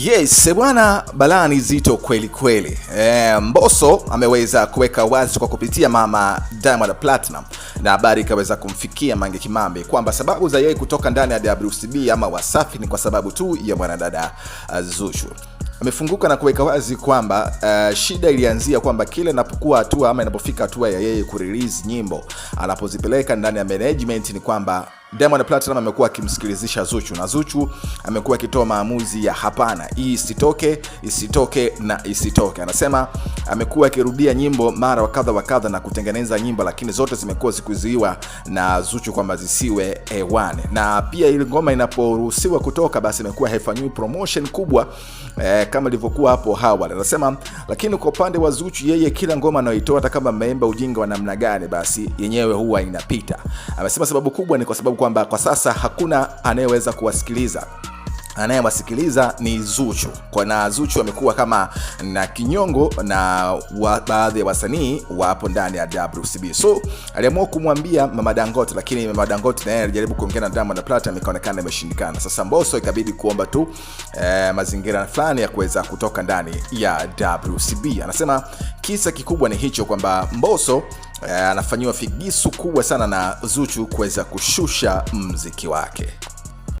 Yes, bwana, balaa ni zito kweli kweli. Mbosso ameweza kuweka wazi kwa kupitia mama Diamond Platinum, na habari ikaweza kumfikia Mange Kimambi kwamba sababu za yeye kutoka ndani ya WCB ama Wasafi ni kwa sababu tu ya mwanadada Zuchu. Amefunguka na kuweka wazi kwamba shida ilianzia kwamba kile inapokuwa hatua ama inapofika hatua ya yeye kurelease nyimbo, anapozipeleka ndani ya management, ni kwamba Diamond Platinum amekuwa akimsikilizisha Zuchu, na Zuchu amekuwa akitoa maamuzi ya hapana, hii isitoke na isitoke. Anasema amekuwa akirudia nyimbo mara wa kadha na kutengeneza nyimbo, lakini zote zimekuwa zikuzuiwa na Zuchu kwamba zisiwe hewani. Na pia ile ngoma inaporuhusiwa kutoka, basi imekuwa haifanywi promotion kubwa kama ilivyokuwa hapo awali. Anasema lakini kwa upande wa Zuchu, yeye kila ngoma anayoitoa, hata kama ameimba ujinga wa namna gani, basi yenyewe huwa inapita. Amesema sababu kubwa ni kwa sababu kwamba kwa sasa hakuna anayeweza kuwasikiliza. Anayewasikiliza ni Zuchu. Kwa na Zuchu amekuwa kama na kinyongo na baadhi ya wasanii wapo ndani ya WCB. So aliamua kumwambia Mama Dangote, lakini Mama Dangote naye alijaribu kuongea na Diamond Platinum, ikaonekana imeshindikana. Sasa Mbosso ikabidi kuomba tu mazingira fulani ya kuweza kutoka ndani ya WCB. Anasema kisa kikubwa ni hicho kwamba Mbosso anafanywa figisu kubwa sana na Zuchu kuweza kushusha mziki wake.